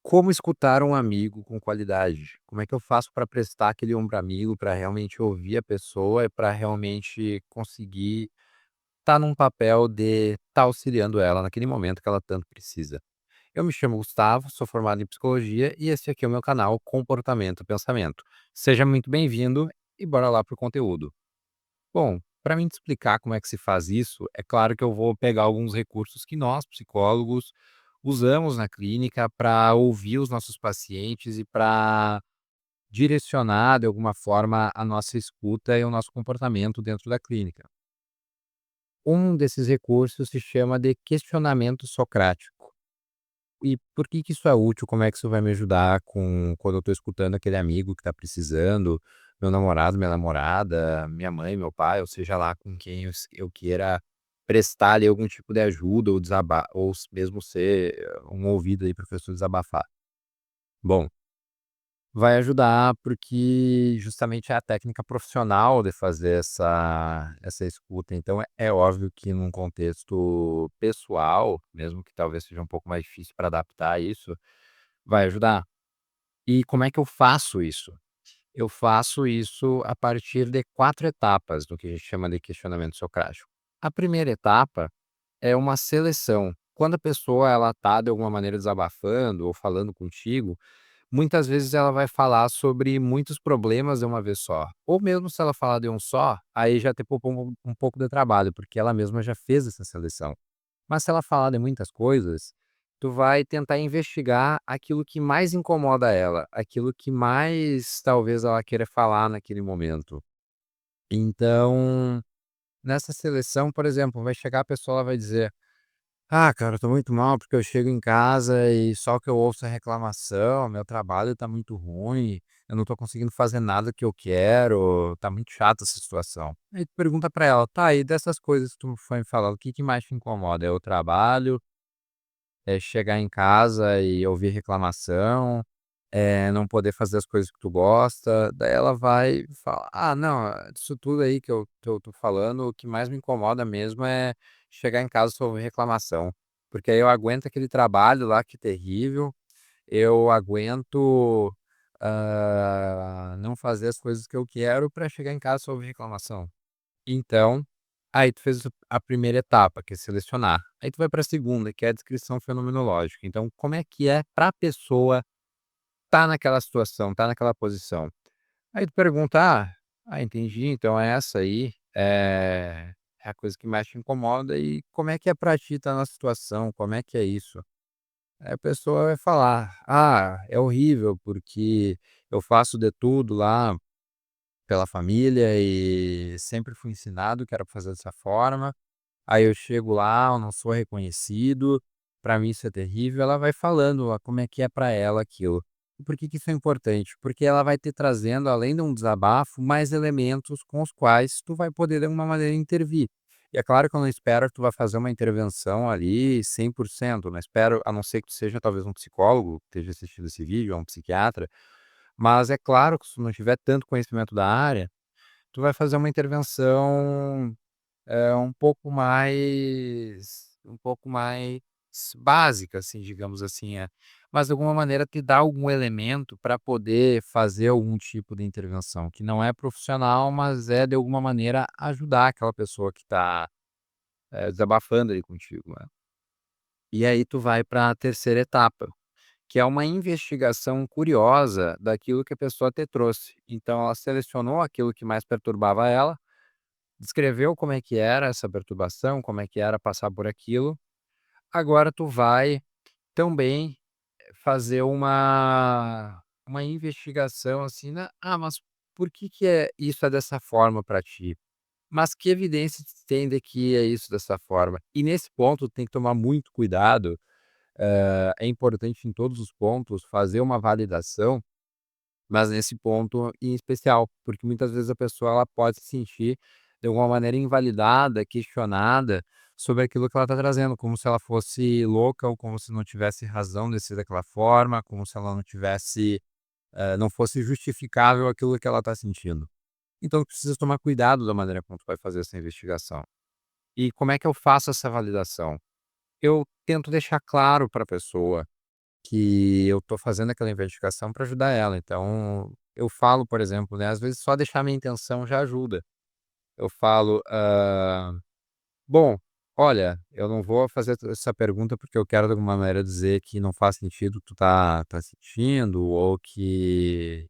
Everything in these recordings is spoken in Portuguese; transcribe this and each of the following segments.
Como escutar um amigo com qualidade? Como é que eu faço para prestar aquele ombro amigo, para realmente ouvir a pessoa e para realmente conseguir estar num papel de estar auxiliando ela naquele momento que ela tanto precisa? Eu me chamo Gustavo, sou formado em psicologia e esse aqui é o meu canal Comportamento Pensamento. Seja muito bem-vindo e bora lá pro conteúdo. Bom, para mim te explicar como é que se faz isso, é claro que eu vou pegar alguns recursos que nós, psicólogos, usamos na clínica para ouvir os nossos pacientes e para direcionar, de alguma forma, a nossa escuta e o nosso comportamento dentro da clínica. Um desses recursos se chama de questionamento socrático. E por que que isso é útil? Como é que isso vai me ajudar com quando eu estou escutando aquele amigo que está precisando, meu namorado, minha namorada, minha mãe, meu pai, ou seja lá com quem eu queira prestar ali algum tipo de ajuda ou mesmo ser um ouvido aí para a pessoa desabafar. Bom, vai ajudar porque justamente é a técnica profissional de fazer essa escuta, então é óbvio que num contexto pessoal, mesmo que talvez seja um pouco mais difícil para adaptar isso, vai ajudar. E como é que eu faço isso? Eu faço isso a partir de 4 etapas do que a gente chama de questionamento socrático. A primeira etapa é uma seleção. Quando a pessoa ela tá de alguma maneira desabafando ou falando contigo, muitas vezes ela vai falar sobre muitos problemas de uma vez só. Ou mesmo se ela falar de um só, aí já te poupa um pouco de trabalho, porque ela mesma já fez essa seleção. Mas se ela falar de muitas coisas, tu vai tentar investigar aquilo que mais incomoda ela, aquilo que mais talvez ela queira falar naquele momento. Então, nessa seleção, por exemplo, vai chegar a pessoa, ela vai dizer: "Ah, cara, eu tô muito mal porque eu chego em casa e só que eu ouço é reclamação, meu trabalho tá muito ruim, eu não tô conseguindo fazer nada que eu quero, tá muito chata essa situação". Aí tu pergunta pra ela: "Tá, e dessas coisas que tu foi me falar, o que que mais te incomoda? É o trabalho? É chegar em casa e ouvir reclamação? É não poder fazer as coisas que tu gosta?". Daí ela vai falar: "Ah, não, disso tudo aí que eu tô falando, o que mais me incomoda mesmo é chegar em casa e só ouvir reclamação. Porque aí eu aguento aquele trabalho lá que terrível, eu aguento, não fazer as coisas que eu quero para chegar em casa e só ouvir reclamação". Então, aí tu fez a primeira etapa, que é selecionar. Aí tu vai para a segunda, que é a descrição fenomenológica. Então, como é que é para a pessoa tá naquela situação, tá naquela posição. Aí tu pergunta: entendi, então é essa aí, é a coisa que mais te incomoda e como é que é pra ti estar na situação, como é que é isso?". Aí a pessoa vai falar: "Ah, é horrível porque eu faço de tudo lá pela família e sempre fui ensinado que era pra fazer dessa forma. Aí eu chego lá, eu não sou reconhecido, pra mim isso é terrível". Ela vai falando como é que é pra ela aquilo. E por que que isso é importante? Porque ela vai te trazendo, além de um desabafo, mais elementos com os quais tu vai poder de alguma maneira intervir. E é claro que eu não espero que tu vai fazer uma intervenção ali 100%, não espero, a não ser que tu seja talvez um psicólogo que esteja assistindo esse vídeo, ou um psiquiatra, mas é claro que se tu não tiver tanto conhecimento da área, tu vai fazer uma intervenção um pouco mais básica, assim, digamos assim, mas de alguma maneira te dá algum elemento para poder fazer algum tipo de intervenção, que não é profissional, mas é de alguma maneira ajudar aquela pessoa que está, desabafando ali contigo, né. E aí tu vai para a terceira etapa, que é uma investigação curiosa daquilo que a pessoa te trouxe. Então ela selecionou aquilo que mais perturbava ela, descreveu como é que era essa perturbação, como é que era passar por aquilo. Agora tu vai também fazer uma investigação, assim, né: "Ah, mas por que que isso é dessa forma para ti? Mas que evidências tem de que é isso dessa forma?". E nesse ponto tem que tomar muito cuidado, é importante em todos os pontos fazer uma validação, mas nesse ponto em especial, porque muitas vezes a pessoa ela pode se sentir de alguma maneira invalidada, questionada sobre aquilo que ela está trazendo, como se ela fosse louca ou como se não tivesse razão de ser daquela forma, como se ela não tivesse, não fosse justificável aquilo que ela está sentindo. Então precisa tomar cuidado da maneira como tu vai fazer essa investigação. E como é que eu faço essa validação? Eu tento deixar claro para a pessoa que eu tô fazendo aquela investigação para ajudar ela. Então, eu falo, por exemplo, né, às vezes só deixar minha intenção já ajuda. Eu falo, bom, olha, eu não vou fazer essa pergunta porque eu quero de alguma maneira dizer que não faz sentido o que tu tá sentindo ou que,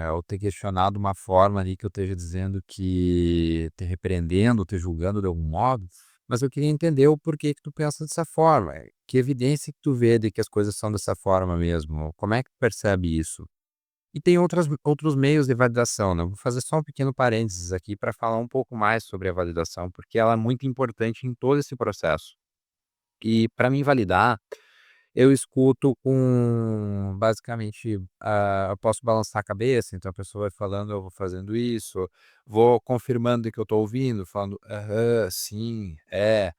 eu ter questionado uma forma ali que eu esteja dizendo que te repreendendo, te julgando de algum modo, mas eu queria entender o porquê que tu pensa dessa forma, que evidência que tu vê de que as coisas são dessa forma mesmo, como é que tu percebe isso? E tem outros meios de validação, né, eu vou fazer só um pequeno parênteses aqui para falar um pouco mais sobre a validação, porque ela é muito importante em todo esse processo. E para mim validar, eu escuto com basicamente, eu posso balançar a cabeça, então a pessoa vai falando, eu vou fazendo isso, vou confirmando que eu estou ouvindo, falando: "Aham, sim, é".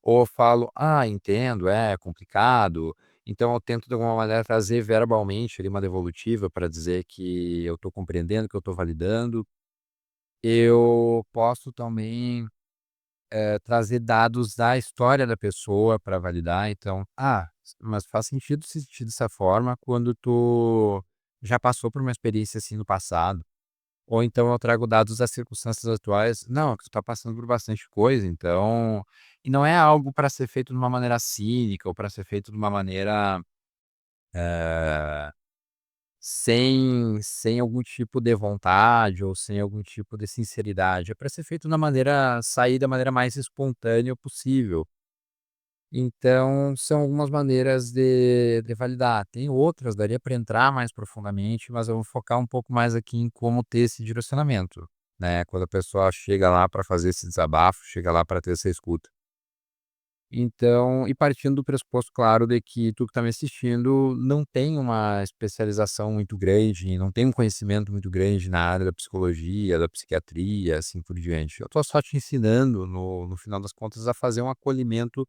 Ou eu falo: "Ah, entendo, é complicado". Então eu tento de alguma maneira trazer verbalmente ali uma devolutiva para dizer que eu estou compreendendo, que eu estou validando. Eu posso também, trazer dados da história da pessoa para validar, então: "Ah, mas faz sentido se sentir dessa forma quando tu já passou por uma experiência assim no passado". Ou então eu trago dados das circunstâncias atuais. Não, é que tu tá passando por bastante coisa, então e não é algo para ser feito de uma maneira cínica ou para ser feito de uma maneira, eh, sem algum tipo de vontade ou sem algum tipo de sinceridade. É para ser feito da maneira sair da maneira mais espontânea possível. Então, são algumas maneiras de validar. Tem outras, daria para entrar mais profundamente, mas eu vou focar um pouco mais aqui em como ter esse direcionamento, né, quando a pessoa chega lá para fazer esse desabafo, chega lá para ter essa escuta. Então, e partindo do pressuposto, claro, de que tu que está me assistindo não tem uma especialização muito grande, não tem um conhecimento muito grande na área da psicologia, da psiquiatria, assim por diante. Eu estou só te ensinando, no final das contas, a fazer um acolhimento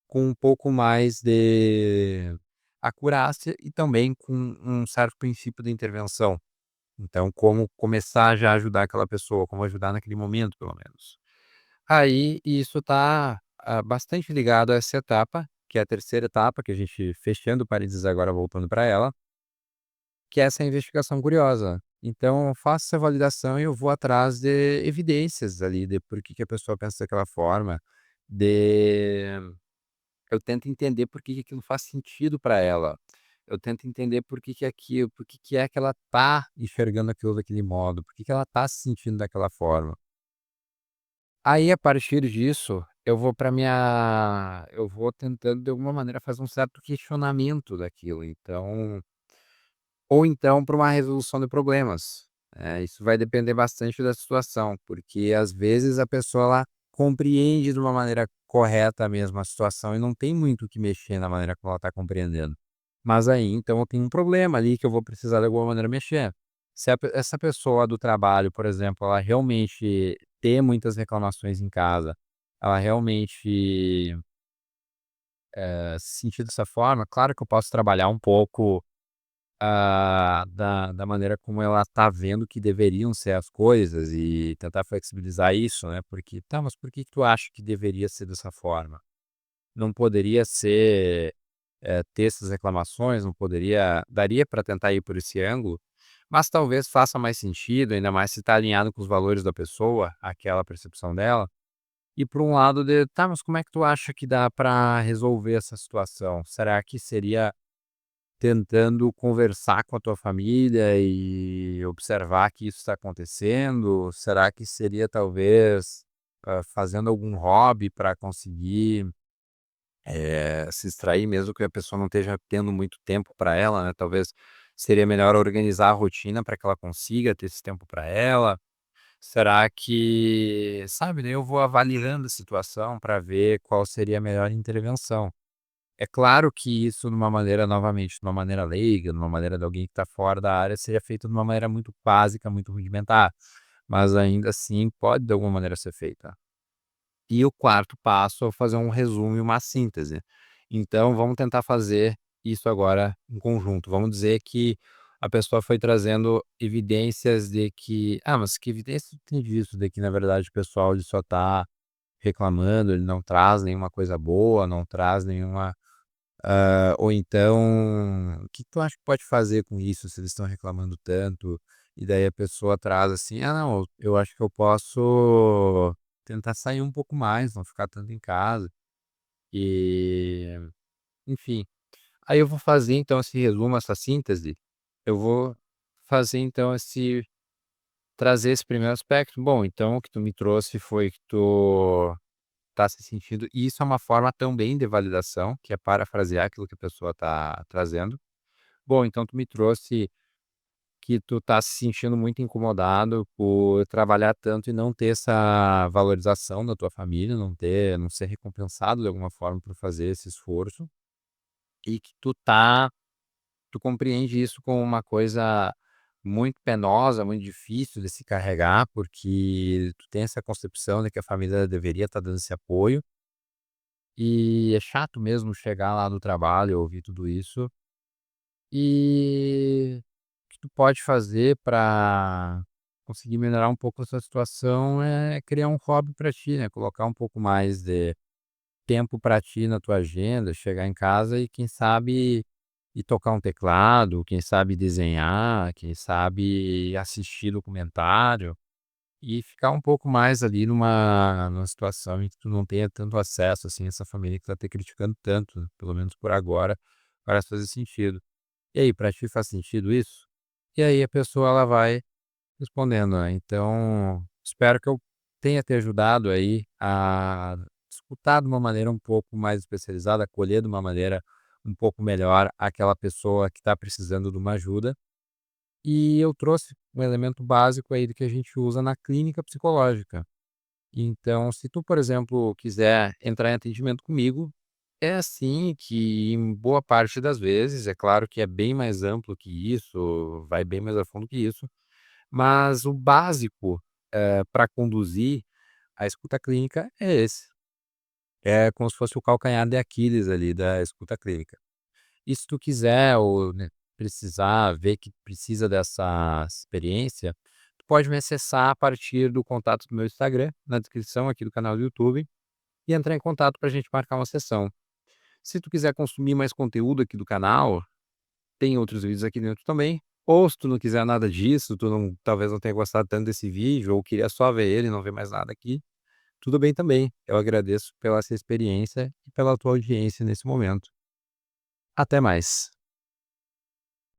com um pouco mais de acurácia e também com um certo princípio de intervenção. Então, como começar já a ajudar aquela pessoa, como ajudar naquele momento, pelo menos. Aí, isso está bastante ligado a essa etapa, que é a terceira etapa, que a gente fechando parênteses agora voltando para ela, que é essa investigação curiosa. Então, eu faço essa validação e eu vou atrás de evidências ali, de por que que a pessoa pensa daquela forma, de eu tento entender por que que aquilo faz sentido para ela. Eu tento entender por que que é que ela tá enxergando aquilo daquele modo, por que que ela tá se sentindo daquela forma. Aí, a partir disso, eu vou tentando de alguma maneira fazer um certo questionamento daquilo, então ou então para uma resolução de problemas. Isso vai depender bastante da situação, porque às vezes a pessoa ela compreende de uma maneira correta mesmo a situação e não tem muito o que mexer na maneira como ela está compreendendo. Mas aí então eu tenho um problema ali que eu vou precisar de alguma maneira mexer. Se essa pessoa do trabalho, por exemplo, ela realmente ter muitas reclamações em casa, ela realmente se sentir dessa forma, claro que eu posso trabalhar um pouco da maneira como ela está vendo que deveriam ser as coisas e tentar flexibilizar isso, né, porque: "Tá, mas por que que tu acha que deveria ser dessa forma? Não poderia ser, ter essas reclamações, não poderia daria para tentar ir por esse ângulo, mas talvez faça mais sentido, ainda mais se está alinhado com os valores da pessoa, aquela percepção dela, e por um lado de: "Tá, mas como é que tu acha que dá para resolver essa situação? Será que seria tentando conversar com a tua família e observar que isso está acontecendo? Será que seria talvez, fazendo algum hobby para conseguir, se extrair mesmo que a pessoa não esteja tendo muito tempo para ela, né, talvez seria melhor organizar a rotina para que ela consiga ter esse tempo para ela? Será que sabe, daí eu vou avaliando a situação para ver qual seria a melhor intervenção. É claro que isso de uma maneira, novamente, de uma maneira leiga, de uma maneira de alguém que está fora da área, seria feito de uma maneira muito básica, muito rudimentar, mas ainda assim pode de alguma maneira ser feita. E o quarto passo é fazer um resumo e uma síntese. Então vamos tentar fazer isso agora em conjunto. Vamos dizer que a pessoa foi trazendo evidências de que: "Ah, mas que evidência tem disso? De que na verdade o pessoal ele só está reclamando, ele não traz nenhuma coisa boa, não traz nenhuma Ou então, o que tu acha que pode fazer com isso, se eles estão reclamando tanto? E daí a pessoa traz assim: "Ah não, eu acho que eu posso tentar sair um pouco mais, não ficar tanto em casa". E, enfim, aí eu vou fazer então esse resumo, essa síntese, eu vou fazer então esse trazer esse primeiro aspecto. Bom, então o que tu me trouxe foi que tu tá se sentindo e isso é uma forma também de validação, que é parafrasear aquilo que a pessoa tá trazendo. Bom, então tu me trouxe que tu tá se sentindo muito incomodado por trabalhar tanto e não ter essa valorização da tua família, não ser recompensado de alguma forma por fazer esse esforço, e que tu compreende isso como uma coisa muito penosa, muito difícil de se carregar, porque tu tem essa concepção de que a família deveria estar dando esse apoio, e é chato mesmo chegar lá no trabalho e ouvir tudo isso. E o que tu pode fazer para conseguir melhorar um pouco essa situação é criar um hobby para ti, né, colocar um pouco mais de tempo para ti na tua agenda, chegar em casa e quem sabe ir tocar um teclado, quem sabe desenhar, quem sabe assistir documentário e ficar um pouco mais ali numa situação em que tu não tenha tanto acesso, assim, a essa família que tá te criticando tanto, né, pelo menos por agora, parece fazer sentido. E aí, pra ti faz sentido isso? E aí a pessoa ela vai respondendo, né. Então, espero que eu tenha te ajudado aí a escutar de uma maneira um pouco mais especializada, acolher de uma maneira um pouco melhor aquela pessoa que está precisando de uma ajuda. E eu trouxe um elemento básico aí do que a gente usa na clínica psicológica. Então, se tu, por exemplo, quiser entrar em atendimento comigo, é assim que em boa parte das vezes, é claro que é bem mais amplo que isso, vai bem mais a fundo que isso, mas o básico, pra conduzir a escuta clínica é esse. É como se fosse o calcanhar de Aquiles ali da escuta clínica. E se tu quiser ou, né, precisar ver que precisa dessa experiência, tu pode me acessar a partir do contato do meu Instagram, na descrição aqui do canal do YouTube, e entrar em contato para a gente marcar uma sessão. Se tu quiser consumir mais conteúdo aqui do canal, tem outros vídeos aqui dentro também. Ou se tu não quiser nada disso, tu não talvez não tenha gostado tanto desse vídeo ou queria só ver ele e não ver mais nada aqui, tudo bem também. Eu agradeço pela essa experiência e pela tua audiência nesse momento. Até mais.